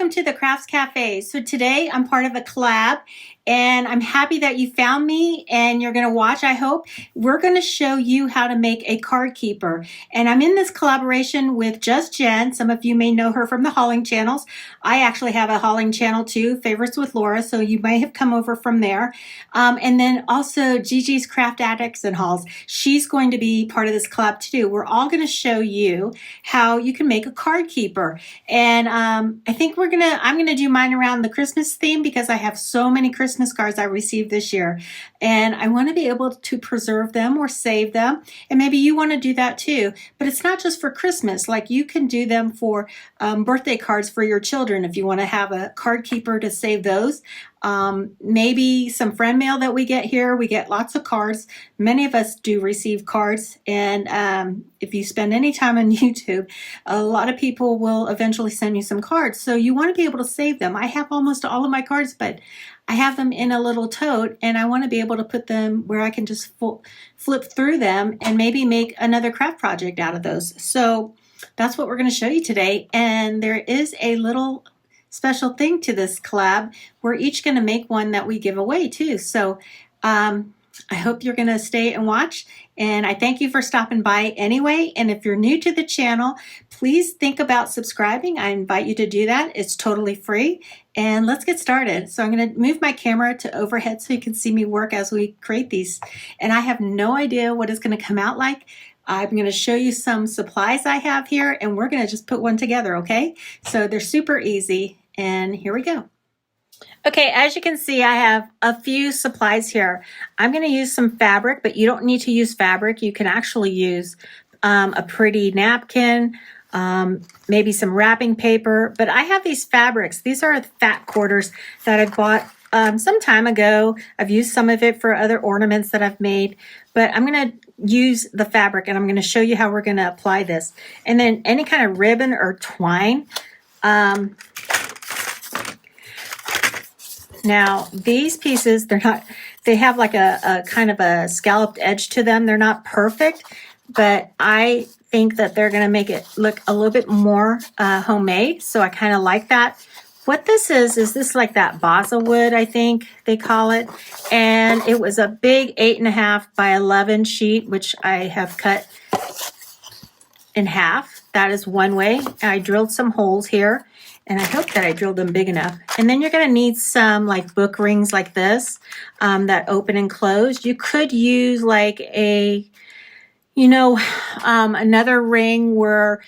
welcome to the Crafts Cafe. So today I'm part of a collab and I'm happy that you found me and you're going to watch, I hope. We're going to show you how to make a card keeper. And I'm in this collaboration with Just Jen. Some of you may know her from the hauling channels. I actually have a hauling channel too, Favorites with Laura, so you may have come over from there. And then also Gigi's Craft Addicts and Hauls. She's going to be part of this collab too. We're all going to show you how you can make a card keeper. And I think I'm gonna do mine around the Christmas theme because I have so many Christmas cards I received this year. And I want to be able to preserve them or save them. And maybe you want to do that too. But it's not just for Christmas. Like you can do them for birthday cards for your children if you want to have a card keeper to save those. Maybe some friend mail that we get here. We get lots of cards. Many of us do receive cards. And if you spend any time on YouTube, a lot of people will eventually send you some cards. So you want to be able to save them. I have almost all of my cards, but I have them in a little tote and I want to be able to put them where I can just flip through them and maybe make another craft project out of those. So that's what we're going to show you today. And there is a little special thing to this collab. We're each going to make one that we give away too. So I hope you're going to stay and watch. And I thank you for stopping by anyway. And if you're new to the channel, please think about subscribing. I invite you to do that. It's totally free. And let's get started. So I'm going to move my camera to overhead so you can see me work as we create these. And I have no idea what it's going to come out like. I'm going to show you some supplies I have here and we're going to just put one together, okay? So they're super easy and here we go. Okay, as you can see, I have a few supplies here. I'm going to use some fabric, but you don't need to use fabric. You can actually use a pretty napkin, maybe some wrapping paper, but I have these fabrics. These are fat quarters that I bought some time ago. I've used some of it for other ornaments that I've made, but I'm going to use the fabric and I'm going to show you how we're going to apply this. And then any kind of ribbon or twine. Now these pieces, they have like a kind of a scalloped edge to them. They're not perfect, but I think that they're going to make it look a little bit more homemade. So I kind of like that. What this is this like that balsa wood, I think they call it. And it was a big 8.5 by 11 sheet, which I have cut in half. That is one way. I drilled some holes here. And I hope that I drilled them big enough. And then you're going to need some like book rings like this that open and close. You could use like a, another ring where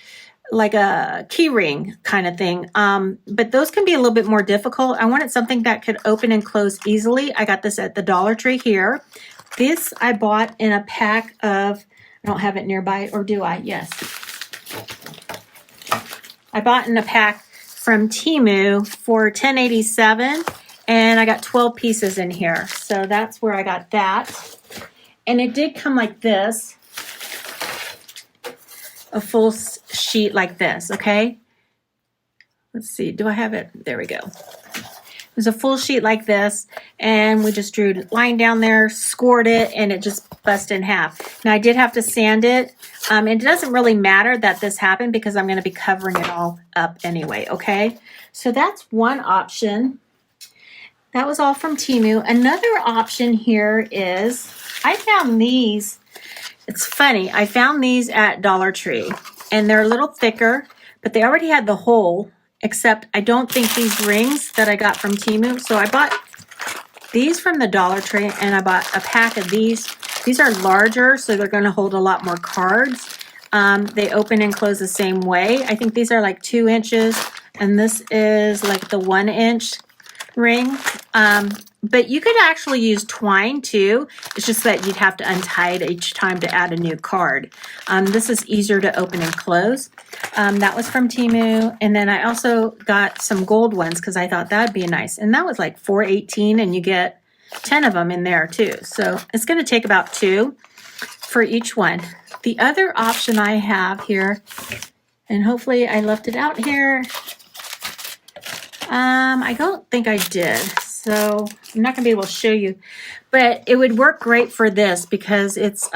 like a key ring kind of thing. But those can be a little bit more difficult. I wanted something that could open and close easily. I got this at the Dollar Tree here. This I bought in a pack of, I don't have it nearby, or do I? Yes. I bought in a pack from Temu for $10.87 and I got 12 pieces in here. So that's where I got that. And it did come like this, a full sheet like this, okay? Let's see, do I have it? There we go. It was a full sheet like this and we just drew a line down there, scored it, and it just bust in half. Now I did have to sand it. And it doesn't really matter that this happened because I'm going to be covering it all up anyway, okay? So that's one option. That was all from Temu. Another option here is I found these. It's funny. I found these at Dollar Tree and they're a little thicker, but they already had the hole, except I don't think these rings that I got from Temu. So I bought these from the Dollar Tree and I bought a pack of these. These are larger, so they're going to hold a lot more cards. They open and close the same way. I think these are like 2 inches, and this is like the 1 inch ring. But you could actually use twine too. It's just that you'd have to untie it each time to add a new card. This is easier to open and close. That was from Temu. And then I also got some gold ones because I thought that'd be nice. And that was like $4.18 and you get 10 of them in there too. So it's going to take about 2 for each one. The other option I have here, and hopefully I left it out here. I don't think I did. So I'm not going to be able to show you, but it would work great for this because it's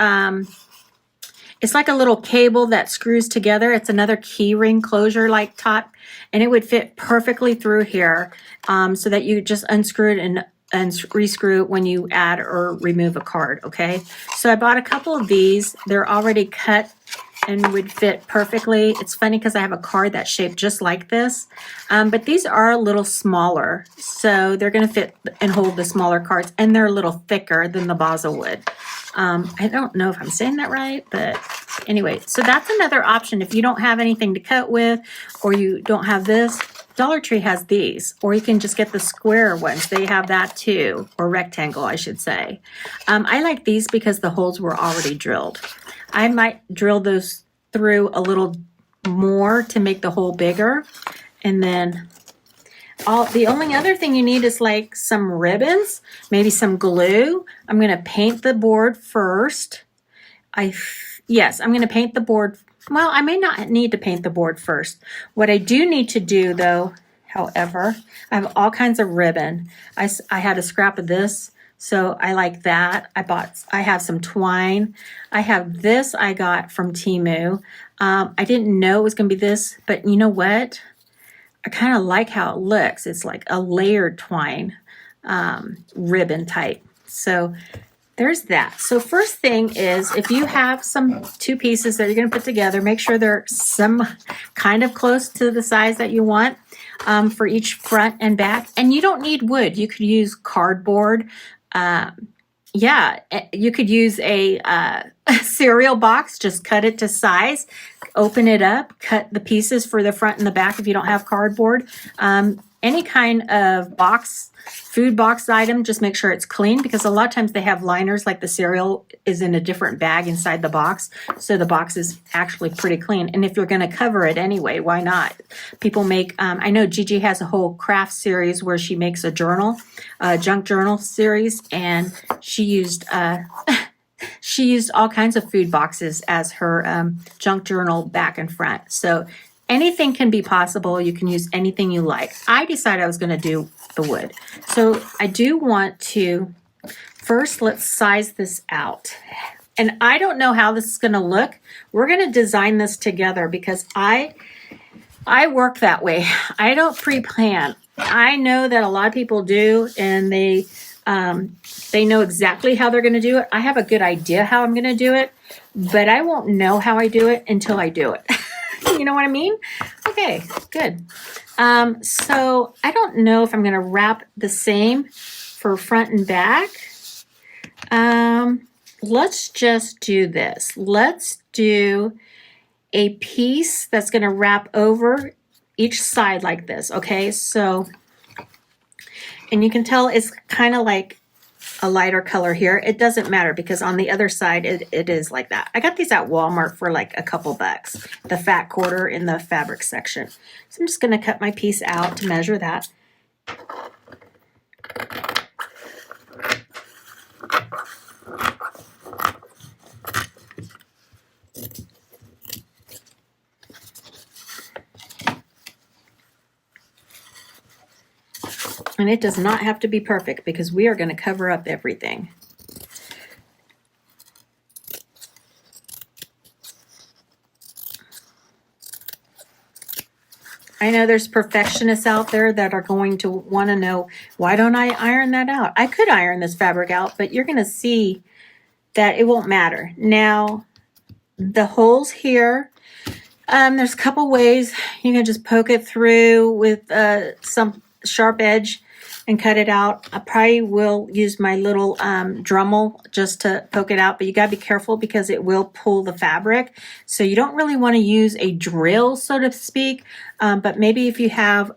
it's like a little cable that screws together. It's another key ring closure like top, and it would fit perfectly through here, so that you just unscrew it and rescrew it when you add or remove a card, okay? So I bought a couple of these. They're already cut and would fit perfectly. It's funny because I have a card that's shaped just like this, but these are a little smaller, so they're going to fit and hold the smaller cards, and they're a little thicker than the Baza wood. I don't know if I'm saying that right, but anyway, so that's another option. If you don't have anything to cut with, or you don't have this, Dollar Tree has these, or you can just get the square ones. They have that too, or rectangle, I should say. I like these because the holes were already drilled. I might drill those through a little more to make the hole bigger. And then the only other thing you need is like some ribbons, maybe some glue. I'm going to paint the board first. Yes, I'm going to paint the board. Well, I may not need to paint the board first. What I do need to do though, however, I have all kinds of ribbon. I had a scrap of this, so I like that. I have some twine. I have this I got from Temu. I didn't know it was going to be this, but you know what? I kind of like how it looks. It's like a layered twine ribbon type. So there's that. So first thing is, if you have two pieces that you're going to put together, make sure they're some kind of close to the size that you want for each front and back. And you don't need wood. You could use cardboard. Yeah, you could use a cereal box. Just cut it to size, open it up, cut the pieces for the front and the back if you don't have cardboard. Any kind of box, food box item, just make sure it's clean, because a lot of times they have liners, like the cereal is in a different bag inside the box. So the box is actually pretty clean. And if you're going to cover it anyway, why not? People make, I know Gigi has a whole craft series where she makes a journal, junk journal series, and she used all kinds of food boxes as her junk journal back and front. So anything can be possible. You can use anything you like. I decided I was going to do the wood. So I do want to, first let's size this out. And I don't know how this is going to look. We're going to design this together because I work that way. I don't pre-plan. I know that a lot of people do, and they know exactly how they're going to do it. I have a good idea how I'm going to do it, but I won't know how I do it until I do it. You know what I mean? Okay, good. So I don't know if I'm going to wrap the same for front and back. Let's just do this. Let's do a piece that's going to wrap over each side like this. Okay, so, and you can tell it's kind of like a lighter color here. It doesn't matter because on the other side it is like that. I got these at Walmart for like a couple bucks, the fat quarter in the fabric section. So I'm just going to cut my piece out to measure that. And it does not have to be perfect because we are going to cover up everything. I know there's perfectionists out there that are going to want to know, why don't I iron that out? I could iron this fabric out, but you're going to see that it won't matter. Now, the holes here, there's a couple ways. You can just poke it through with some sharp edge and cut it out. I probably will use my little Dremel just to poke it out, but you got to be careful because it will pull the fabric. So you don't really want to use a drill, so to speak, but maybe if you have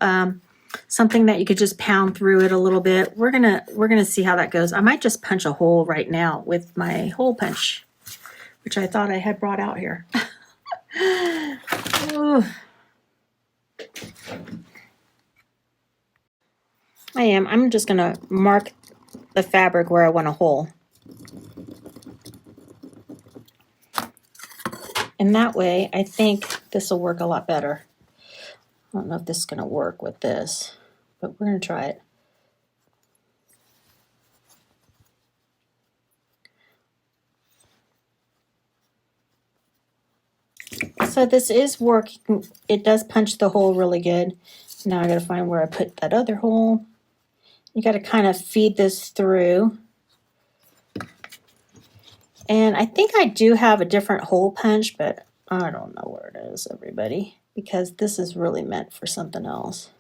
something that you could just pound through it a little bit. We're gonna see how that goes. I might just punch a hole right now with my hole punch, which I thought I had brought out here. Ooh. I'm just going to mark the fabric where I want a hole. And that way, I think this will work a lot better. I don't know if this is going to work with this, but we're going to try it. So this is working. It does punch the hole really good. Now I gotta find where I put that other hole. You gotta kind of feed this through. And I think I do have a different hole punch, but I don't know where it is, everybody, because this is really meant for something else.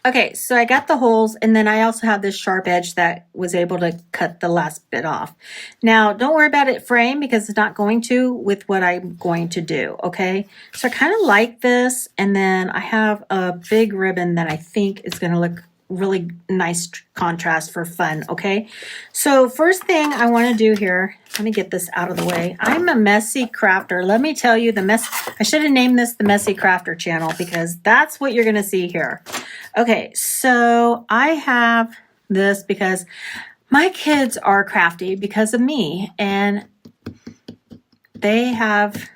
Okay, so I got the holes, and then I also have this sharp edge that was able to cut the last bit off. Now, don't worry about it frame because it's not going to with what I'm going to do, okay? So I kind of like this, and then I have a big ribbon that I think is going to look really nice contrast for fun, okay? So first thing I want to do here, let me get this out of the way. I'm a messy crafter. Let me tell you, I should have named this the Messy Crafter channel because that's what you're going to see here. Okay, so I have this because my kids are crafty because of me, and they have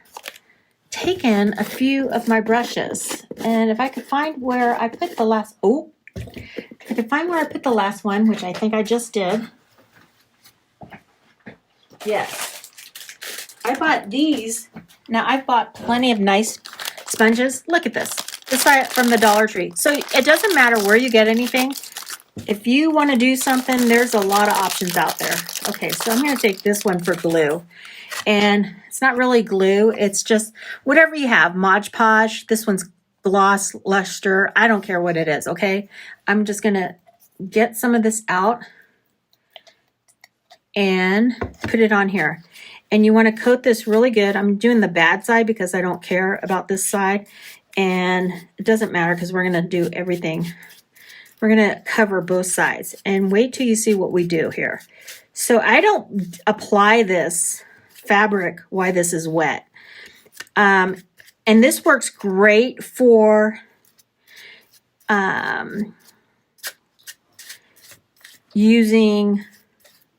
taken a few of my brushes. And if I could find where I put the last, if I could find where I put the last one, which I think I just did. Yes. I bought these. Now, I've bought plenty of nice sponges. Look at this. This is from the Dollar Tree. So it doesn't matter where you get anything. If you want to do something, there's a lot of options out there. Okay, so I'm going to take this one for glue. And it's not really glue. It's just whatever you have. Mod Podge. This one's gloss, luster. I don't care what it is, okay? I'm just going to get some of this out and put it on here. And you want to coat this really good. I'm doing the bad side because I don't care about this side. And it doesn't matter because we're going to do everything. We're going to cover both sides. And wait till you see what we do here. So I don't apply this fabric while this is wet. And this works great for using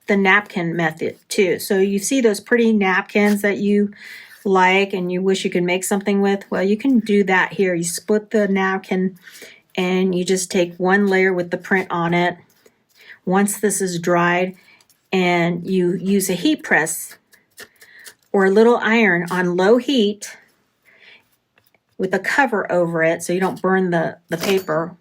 the napkin method too. So you see those pretty napkins that you like and you wish you could make something with? Well, you can do that here. You split the napkin and you just take one layer with the print on it. Once this is dried, and you use a heat press or a little iron on low heat with a cover over it so you don't burn the paper.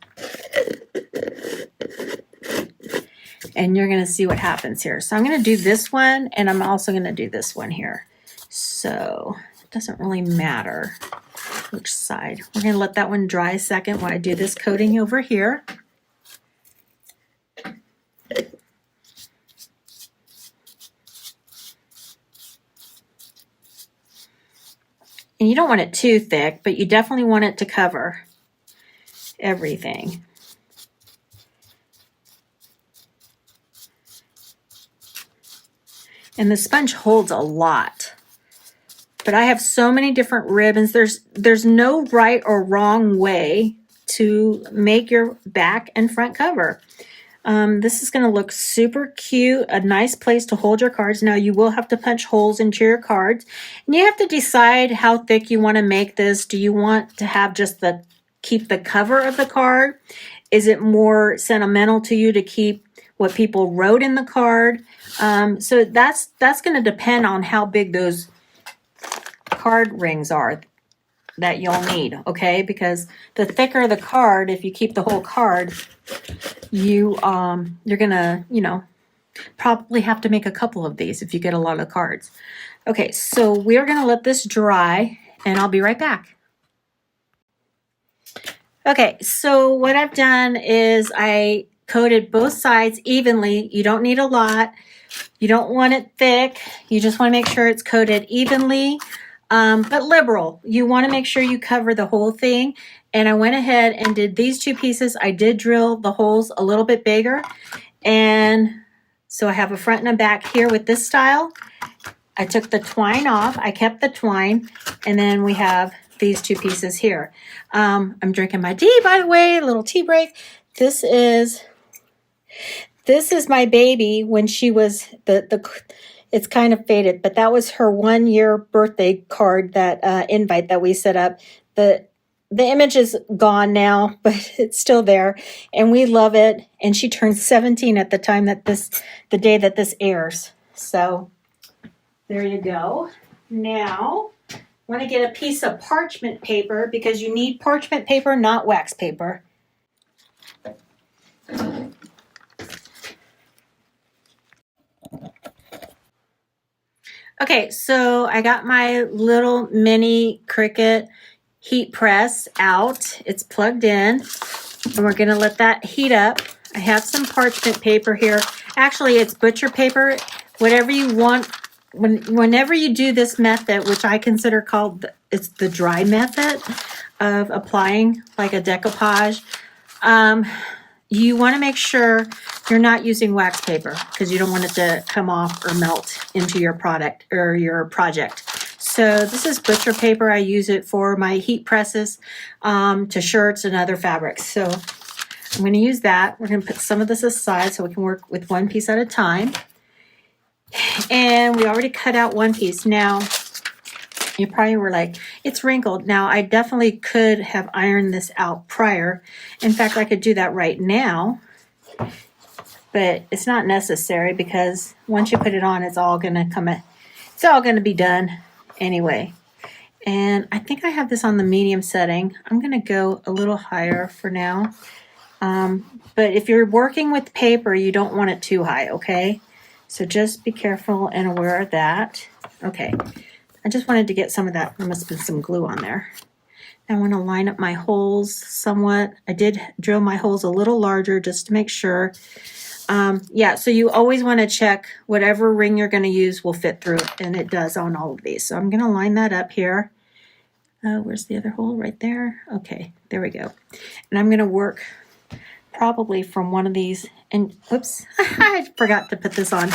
And you're going to see what happens here. So I'm going to do this one, and I'm also going to do this one here. So it doesn't really matter which side. We're going to let that one dry a second while I do this coating over here. And you don't want it too thick, but you definitely want it to cover everything. And the sponge holds a lot. But I have so many different ribbons. There's no right or wrong way to make your back and front cover. This is going to look super cute, a nice place to hold your cards. Now you will have to punch holes into your cards, and you have to decide how thick you want to make this. Do you want to have just keep the cover of the card? Is it more sentimental to you to keep what people wrote in the card? So that's going to depend on how big those card rings are that you'll need, okay? Because the thicker the card, if you keep the whole card, you're gonna, probably have to make a couple of these if you get a lot of cards. Okay, so we're gonna let this dry, and I'll be right back. Okay, so what I've done is I coated both sides evenly. You don't need a lot. You don't want it thick. You just want to make sure it's coated evenly. But liberal. You want to make sure you cover the whole thing. And I went ahead and did these two pieces. I did drill the holes a little bit bigger. And so I have a front and a back here with this style. I took the twine off. I kept the twine. And then we have these two pieces here. I'm drinking my tea, by the way, a little tea break. This is my baby when she was it's kind of faded, but that was her 1-year birthday card, that invite that we set up. The image is gone now, but it's still there, and we love it. And she turned 17 at the time the day that this airs. So there you go. Now Want to get a piece of parchment paper because you need parchment paper, not wax paper. Okay, so I got my little mini Cricut heat press out. It's plugged in, and we're going to let that heat up. I have some parchment paper here. Actually, it's butcher paper, whatever you want. Whenever you do this method, which I consider it's the dry method of applying like a decoupage, you want to make sure you're not using wax paper because you don't want it to come off or melt into your product or your project. So this is butcher paper. I use it for my heat presses to shirts and other fabrics. So I'm going to use that. We're going to put some of this aside so we can work with one piece at a time. And we already cut out one piece. Now, you probably were like, it's wrinkled. Now, I definitely could have ironed this out prior. In fact, I could do that right now. But it's not necessary because once you put it on, it's all going to be done anyway. And I think I have this on the medium setting. I'm going to go a little higher for now. But if you're working with paper, you don't want it too high, okay? So just be careful and aware of that. Okay, I just wanted to get some of that. There must have been some glue on there. I want to line up my holes somewhat. I did drill my holes a little larger just to make sure. Yeah, so you always want to check whatever ring you're going to use will fit through, and it does on all of these. So I'm going to line that up here. Where's the other hole? Right there. Okay, there we go. And I'm going to work probably from one of these. And whoops, I forgot to put this on.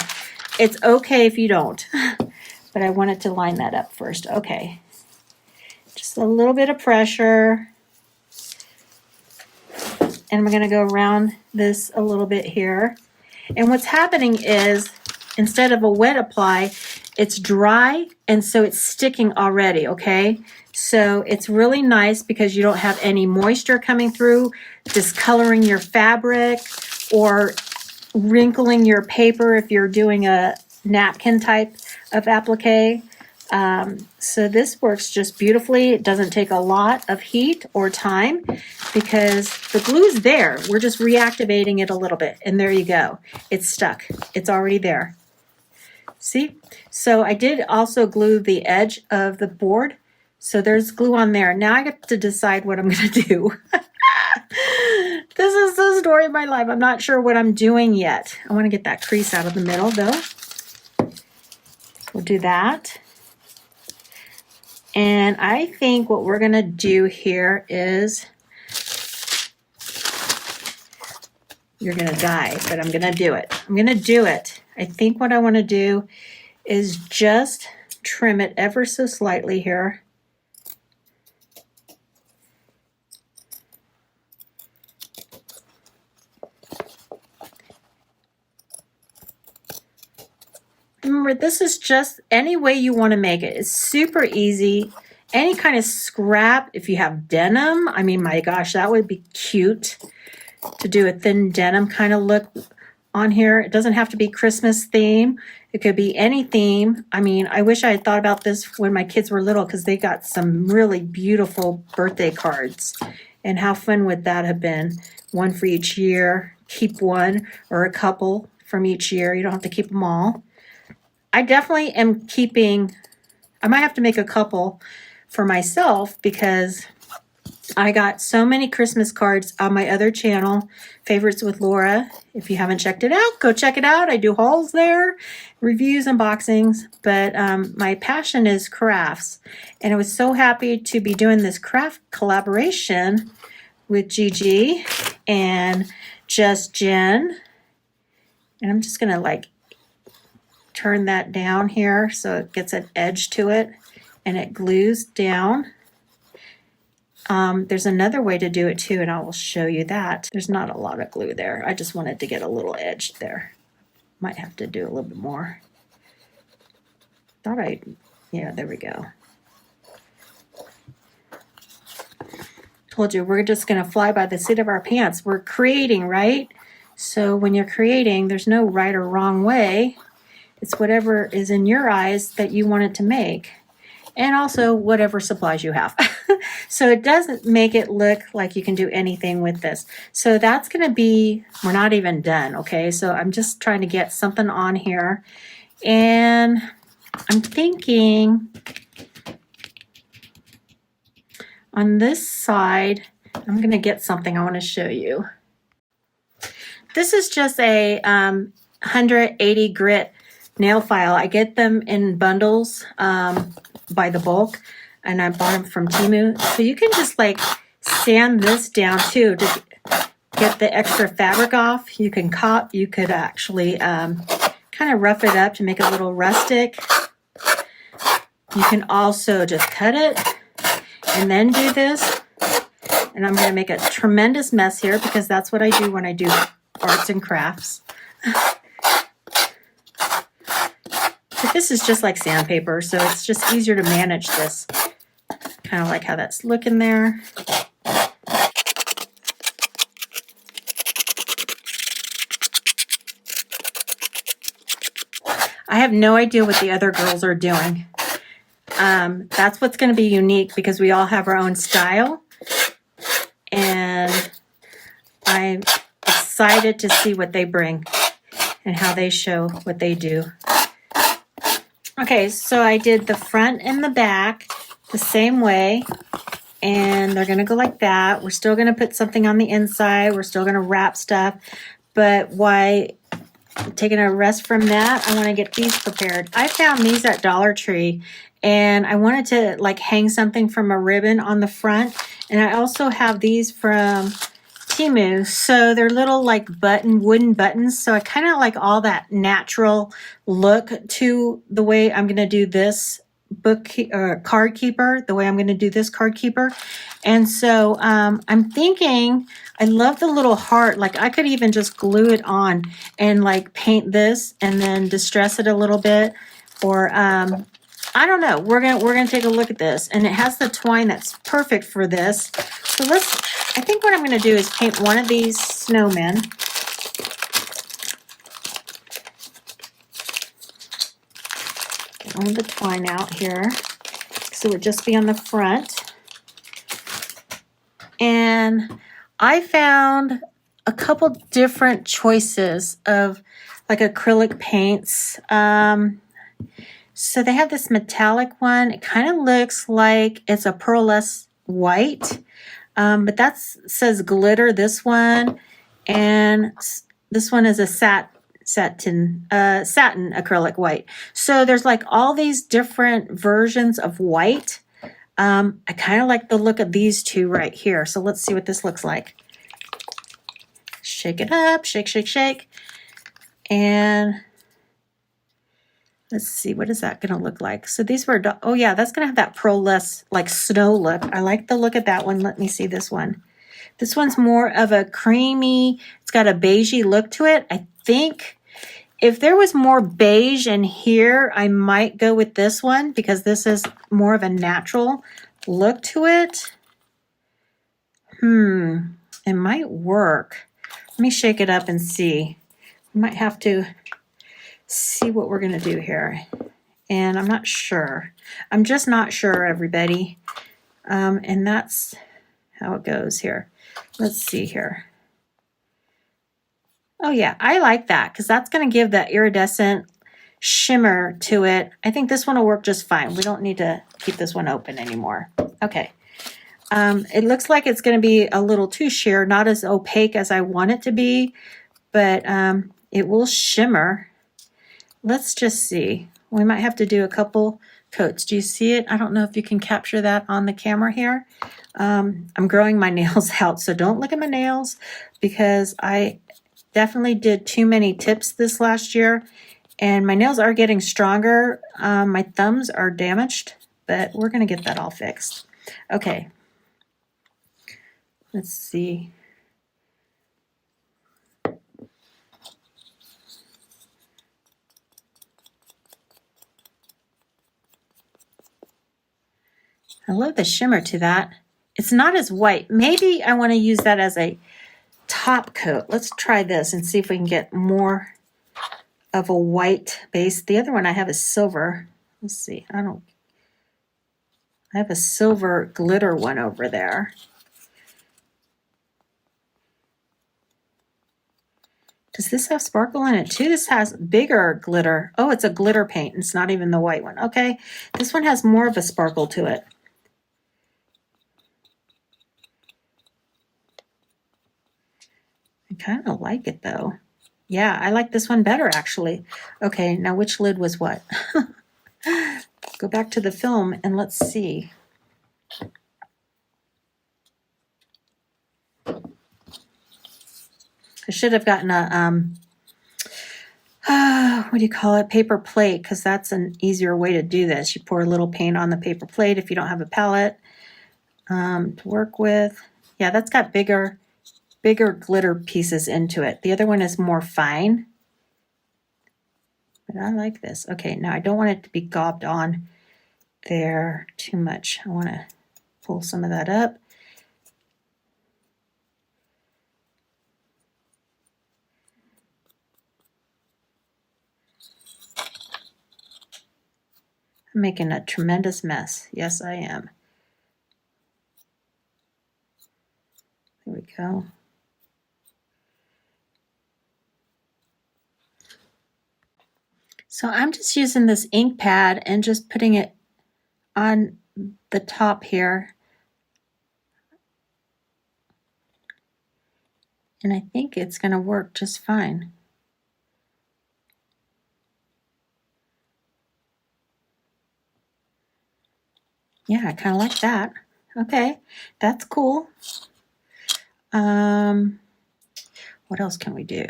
It's okay if you don't, but I wanted to line that up first. Okay, just a little bit of pressure. And I'm going to go around this a little bit here. And what's happening is instead of a wet apply, it's dry, and so it's sticking already, okay? So it's really nice because you don't have any moisture coming through, discoloring your fabric, or wrinkling your paper if you're doing a napkin type of applique. So this works just beautifully. It doesn't take a lot of heat or time because the glue's there. We're just reactivating it a little bit, and there you go. It's stuck. It's already there. See? So I did also glue the edge of the board. So there's glue on there. Now I get to decide what I'm going to do. This is the story of my life. I'm not sure what I'm doing yet. I want to get that crease out of the middle, though. We'll do that. And I think what we're going to do here is, you're going to die, but I'm going to do it. I'm going to do it. I think what I want to do is just trim it ever so slightly here. Remember, this is just any way you want to make it. It's super easy. Any kind of scrap, if you have denim, I mean, my gosh, that would be cute to do a thin denim kind of look on here. It doesn't have to be Christmas theme. It could be any theme. I mean, I wish I had thought about this when my kids were little because they got some really beautiful birthday cards. And how fun would that have been? One for each year. Keep one or a couple from each year. You don't have to keep them all. I definitely am keeping, I might have to make a couple for myself because I got so many Christmas cards on my other channel, Favorites with Laura. If you haven't checked it out, go check it out. I do hauls there, reviews, unboxings, but my passion is crafts. And I was so happy to be doing this craft collaboration with Gigi and Just Jen. And I'm just gonna like turn that down here so it gets an edge to it and it glues down. There's another way to do it too, and I will show you that. There's not a lot of glue there. I just wanted to get a little edge there. Might have to do a little bit more. Yeah, there we go. Told you, we're just gonna fly by the seat of our pants. We're creating, right? So when you're creating, there's no right or wrong way. It's whatever is in your eyes that you want it to make. and also whatever supplies you have. So it doesn't make it look like you can do anything with this. So that's going to be, we're not even done, okay? So I'm just trying to get something on here. And I'm thinking on this side, I'm going to get something I want to show you. This is just a 180 grit nail file. I get them in bundles by the bulk, and I bought them from Temu. So you can just like sand this down too to get the extra fabric off. You can actually kind of rough it up to make it a little rustic. You can also just cut it and then do this. And I'm going to make a tremendous mess here because that's what I do when I do arts and crafts. But this is just like sandpaper, so it's just easier to manage this. Kind of like how that's looking there. I have no idea what the other girls are doing. That's what's going to be unique because we all have our own style. And I'm excited to see what they bring and how they show what they do. Okay, so I did the front and the back the same way, and they're going to go like that. We're still going to put something on the inside. We're still going to wrap stuff, but why taking a rest from that, I want to get these prepared. I found these at Dollar Tree, and I wanted to like hang something from a ribbon on the front, and I also have these from Temu. So they're little like wooden buttons. So I kind of like all that natural look to the way I'm going to do this card keeper, the way I'm going to do this card keeper. And so I'm thinking, I love the little heart. Like I could even just glue it on and like paint this and then distress it a little bit, or I don't know. We're gonna take a look at this, and it has the twine that's perfect for this. So I think what I'm gonna do is paint one of these snowmen. Get all the twine out here, so it would just be on the front. And I found a couple different choices of like acrylic paints. So they have this metallic one. It kind of looks like it's a pearlescent white, but that says glitter, this one. And this one is a satin acrylic white. So there's like all these different versions of white. I kind of like the look of these two right here. So let's see what this looks like. Shake it up, shake, shake, shake. And let's see, what is that going to look like? So these were, oh yeah, that's going to have that pearlescent, like snow look. I like the look of that one. Let me see this one. This one's more of a creamy, it's got a beigey look to it. I think if there was more beige in here, I might go with this one because this is more of a natural look to it. It might work. Let me shake it up and see. We might have to see what we're going to do here. And I'm not sure. I'm just not sure, everybody. And that's how it goes here. Let's see here. Oh yeah, I like that because that's going to give that iridescent shimmer to it. I think this one will work just fine. We don't need to keep this one open anymore. Okay. It looks like it's going to be a little too sheer, not as opaque as I want it to be, but it will shimmer. Let's just see. We might have to do a couple coats. Do you see it? I don't know if you can capture that on the camera here. I'm growing my nails out, so don't look at my nails because I definitely did too many tips this last year, and my nails are getting stronger. My thumbs are damaged, but we're going to get that all fixed. Okay. Let's see. I love the shimmer to that. It's not as white. Maybe I want to use that as a top coat. Let's try this and see if we can get more of a white base. The other one I have is silver. Let's see. I have a silver glitter one over there. Does this have sparkle in it too? This has bigger glitter. Oh, it's a glitter paint. It's not even the white one. Okay, this one has more of a sparkle to it. I kind of like it though. Yeah, I like this one better actually. Okay, now which lid was what? Go back to the film and let's see. I should have gotten a, what do you call it? Paper plate, because that's an easier way to do this. You pour a little paint on the paper plate if you don't have a palette to work with. Yeah, that's got bigger glitter pieces into it. The other one is more fine, but I like this. Okay, now I don't want it to be gobbed on there too much. I want to pull some of that up. I'm making a tremendous mess. Yes, I am. There we go. So I'm just using this ink pad and just putting it on the top here. And I think it's going to work just fine. Yeah, I kind of like that. Okay, that's cool. What else can we do?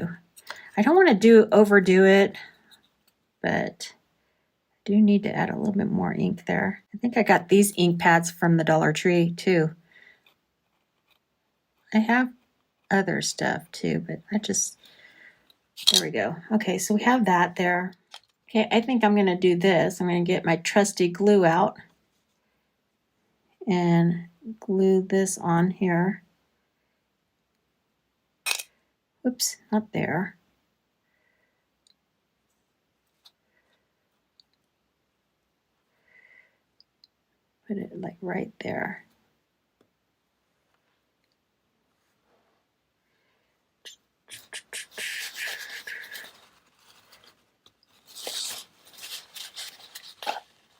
I don't want to overdo it, but I do need to add a little bit more ink there. I think I got these ink pads from the Dollar Tree too. I have other stuff too, but there we go. Okay, so we have that there. Okay, I think I'm going to do this. I'm going to get my trusty glue out and glue this on here. Oops, not there. Put it like right there.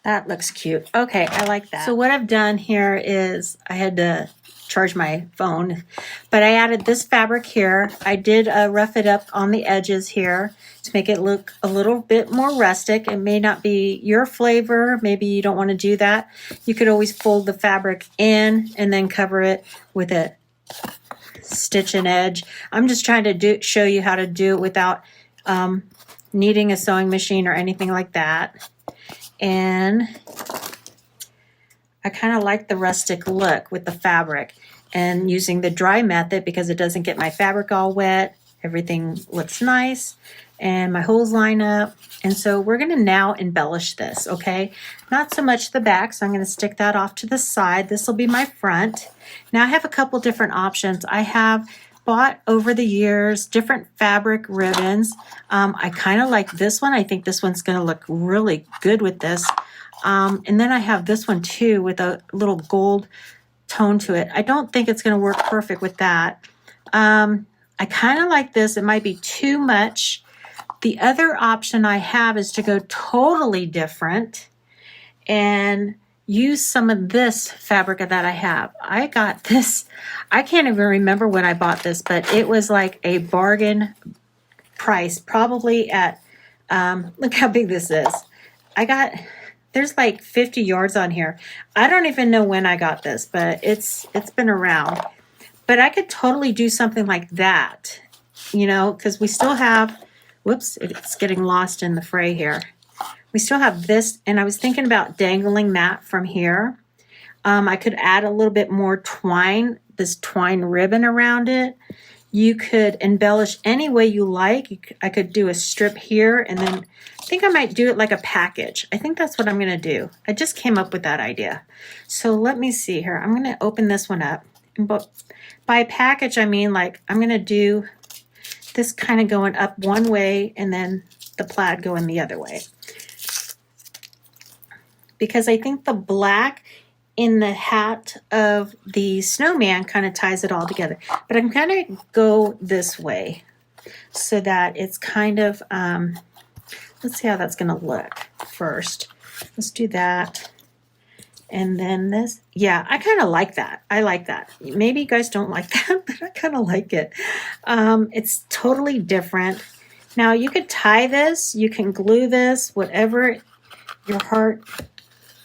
That looks cute. Okay, I like that. So what I've done here is I had to charge my phone, but I added this fabric here. I did rough it up on the edges here to make it look a little bit more rustic. It may not be your flavor. Maybe you don't want to do that. You could always fold the fabric in and then cover it with a stitch and edge. I'm just trying to show you how to do it without needing a sewing machine or anything like that. And I kind of like the rustic look with the fabric and using the dry method because it doesn't get my fabric all wet. Everything looks nice and my holes line up. And so we're going to now embellish this, okay? Not so much the back, so I'm going to stick that off to the side. This will be my front. Now I have a couple different options. I have bought over the years different fabric ribbons. I kind of like this one. I think this one's going to look really good with this. And then I have this one too with a little gold tone to it. I don't think it's going to work perfect with that. I kind of like this. It might be too much. The other option I have is to go totally different and use some of this fabric that I have. I got this. I can't even remember when I bought this, but it was like a bargain price, probably at, look how big this is. There's like 50 yards on here. I don't even know when I got this, but it's been around. But I could totally do something like that, you know, because we still have, whoops, it's getting lost in the fray here. We still have this, and I was thinking about dangling that from here. I could add a little bit more twine, this twine ribbon around it. You could embellish any way you like. I could do a strip here, and then I think I might do it like a package. I think that's what I'm going to do. I just came up with that idea. So let me see here. I'm going to open this one up. But by package, I mean like I'm going to do this kind of going up one way and then the plaid going the other way. Because I think the black in the hat of the snowman kind of ties it all together. But I'm going to go this way so that it's kind of, let's see how that's going to look first. Let's do that. And then this, yeah, I kind of like that. I like that. Maybe you guys don't like that, but I kind of like it. It's totally different. Now you could tie this, you can glue this, whatever your heart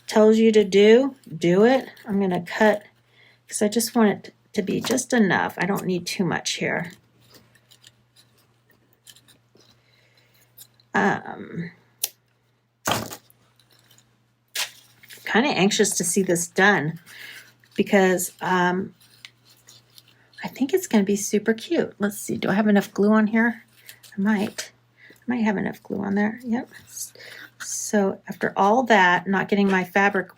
tells you to do it. I'm going to cut because I just want it to be just enough. I don't need too much here. Kind of anxious to see this done because I think it's going to be super cute. Let's see. Do I have enough glue on here? I might have enough glue on there. Yep. So after all that, not getting my fabric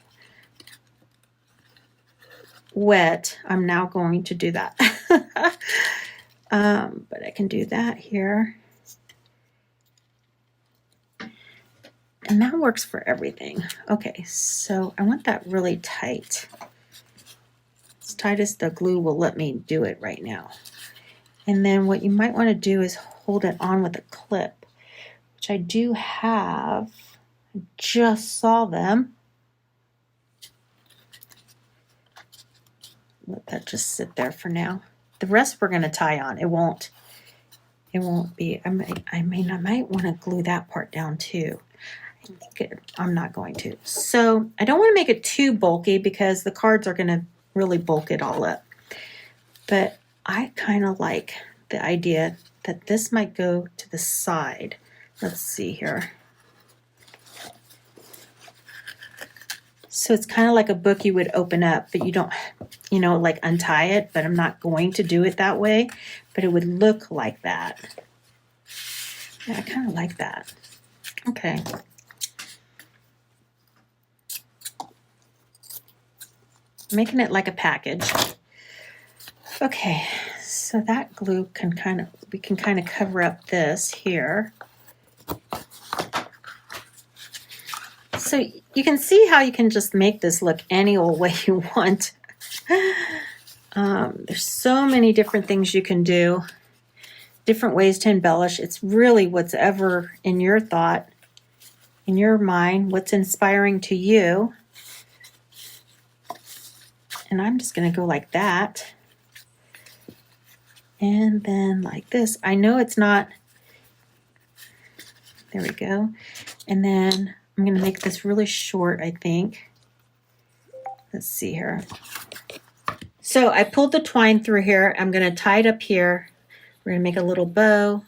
wet, I'm now going to do that. But I can do that here. And that works for everything. Okay, so I want that really tight. As tight as the glue will let me do it right now. And then what you might want to do is hold it on with a clip, which I do have. I just saw them. Let that just sit there for now. The rest we're going to tie on. It won't be. I might want to glue that part down too. I'm not going to. So I don't want to make it too bulky because the cards are going to really bulk it all up. But I kind of like the idea that this might go to the side. Let's see here. So it's kind of like a book you would open up, but you don't, like untie it, but I'm not going to do it that way, but it would look like that. Yeah, I kind of like that. Okay. Making it like a package. Okay, so that glue we can kind of cover up this here. So you can see how you can just make this look any old way you want. There's so many different things you can do, different ways to embellish. It's really what's ever in your thought, in your mind, what's inspiring to you. And I'm just going to go like that. And then like this. I know it's not. There we go. And then I'm going to make this really short, I think. Let's see here. So I pulled the twine through here. I'm going to tie it up here. We're going to make a little bow.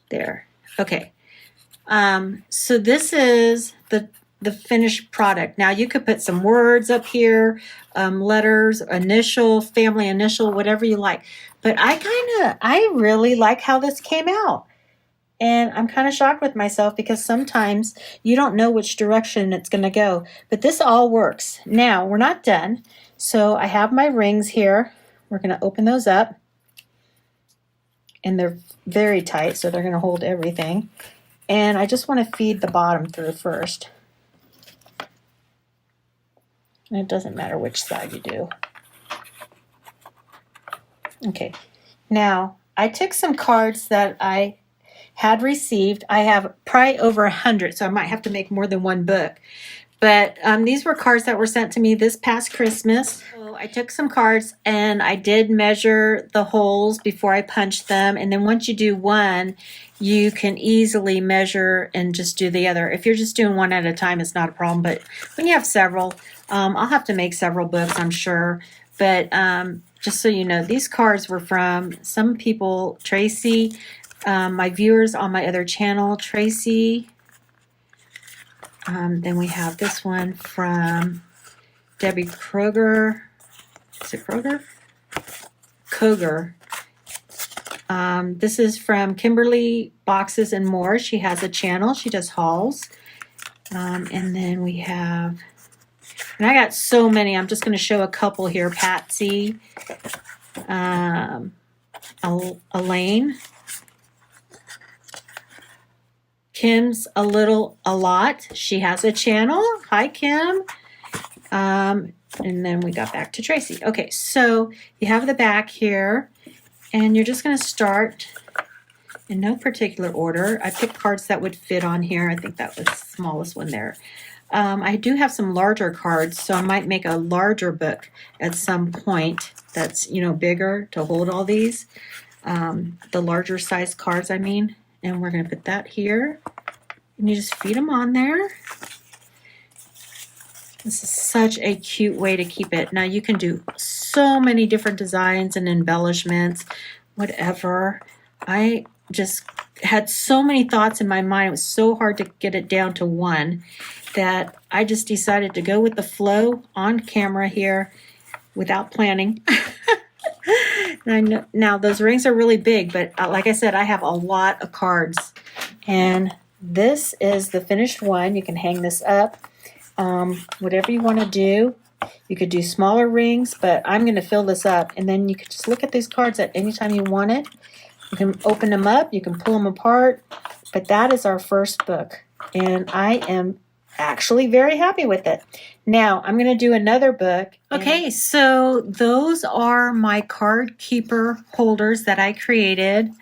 There. Okay. So this is the finished product. Now you could put some words up here, letters, initial, family initial, whatever you like. But I really like how this came out. And I'm kind of shocked with myself because sometimes you don't know which direction it's going to go. But this all works. Now, we're not done. So I have my rings here. We're going to open those up. And they're very tight, so they're going to hold everything. And I just want to feed the bottom through first. And it doesn't matter which side you do. Okay. Now, I took some cards that I had received. I have probably over 100, so I might have to make more than one book. But these were cards that were sent to me this past Christmas. So I took some cards and I did measure the holes before I punched them. And then once you do one, you can easily measure and just do the other. If you're just doing one at a time, it's not a problem. But when you have several, I'll have to make several books, I'm sure. But just so you know, these cards were from some people, Tracy, my viewers on my other channel, Tracy. Then we have this one from Debbie Kroger. Is it Kroger? Koger. This is from Kimberly Boxes and More. She has a channel. She does hauls. And then we have, and I got so many. I'm just going to show a couple here. Patsy, Elaine, Kim's a lot. She has a channel. Hi, Kim. And then we got back to Tracy. Okay, so you have the back here, and you're just going to start in no particular order. I picked cards that would fit on here. I think that was the smallest one there. I do have some larger cards, so I might make a larger book at some point that's, bigger to hold all these. The larger size cards, I mean. And we're going to put that here. And you just feed them on there. This is such a cute way to keep it. Now you can do so many different designs and embellishments, whatever. I just had so many thoughts in my mind. It was so hard to get it down to one that I just decided to go with the flow on camera here without planning. Now those rings are really big, but like I said, I have a lot of cards. And this is the finished one. You can hang this up. Whatever you want to do. You could do smaller rings, but I'm going to fill this up. And then you could just look at these cards at any time you want it. You can open them up. You can pull them apart. But that is our first book. And I am actually very happy with it. Now, I'm going to do another book. Okay, so those are my card keeper holders that I created.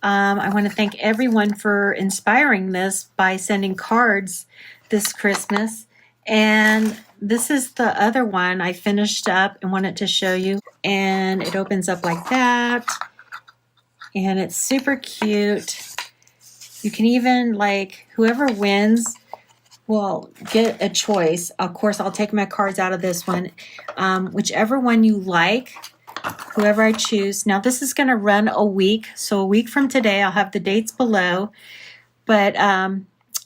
I want to thank everyone for inspiring this by sending cards this Christmas. And this is the other one I finished up and wanted to show you. And it opens up like that. And it's super cute. You can even, whoever wins will get a choice. Of course, I'll take my cards out of this one. Whichever one you like, whoever I choose. Now, this is going to run a week. So a week from today, I'll have the dates below. But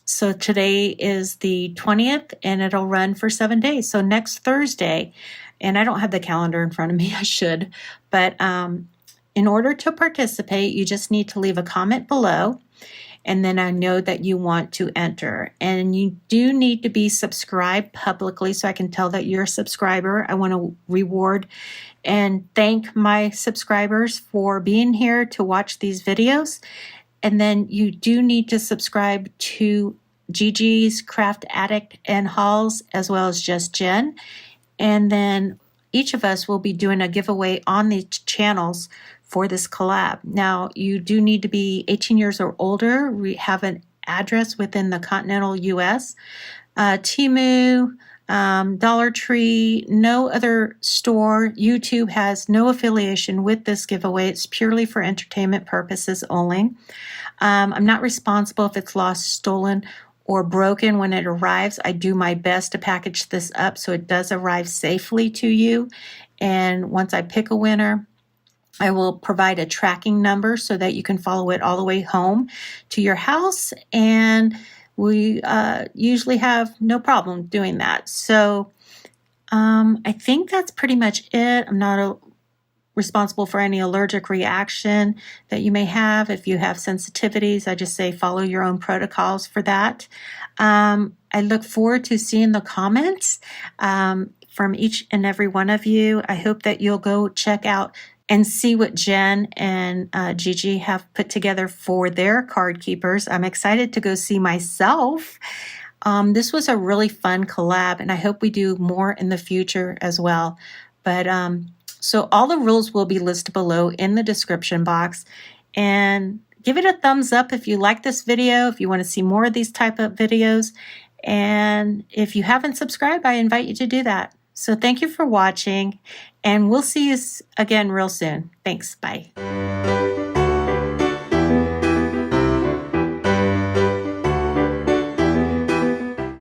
so today is the 20th, and it'll run for 7 days. So next Thursday, and I don't have the calendar in front of me. I should. But in order to participate, you just need to leave a comment below. And then I know that you want to enter. And you do need to be subscribed publicly so I can tell that you're a subscriber. I want to reward and thank my subscribers for being here to watch these videos. And then you do need to subscribe to Gigi's Craft Addict and Hauls, as well as Just Jen. And then each of us will be doing a giveaway on these channels for this collab. Now, you do need to be 18 years or older. We have an address within the continental U.S. Temu, Dollar Tree, no other store. YouTube has no affiliation with this giveaway. It's purely for entertainment purposes only. I'm not responsible if it's lost, stolen, or broken when it arrives. I do my best to package this up so it does arrive safely to you. And once I pick a winner, I will provide a tracking number so that you can follow it all the way home to your house. And we usually have no problem doing that. So I think that's pretty much it. I'm not responsible for any allergic reaction that you may have. If you have sensitivities, I just say follow your own protocols for that. I look forward to seeing the comments from each and every one of you. I hope that you'll go check out and see what Jen and Gigi have put together for their card keepers. I'm excited to go see myself. This was a really fun collab, and I hope we do more in the future as well. But so all the rules will be listed below in the description box. And give it a thumbs up if you like this video, if you want to see more of these type of videos. And if you haven't subscribed, I invite you to do that. So thank you for watching, and we'll see you again real soon. Thanks. Bye.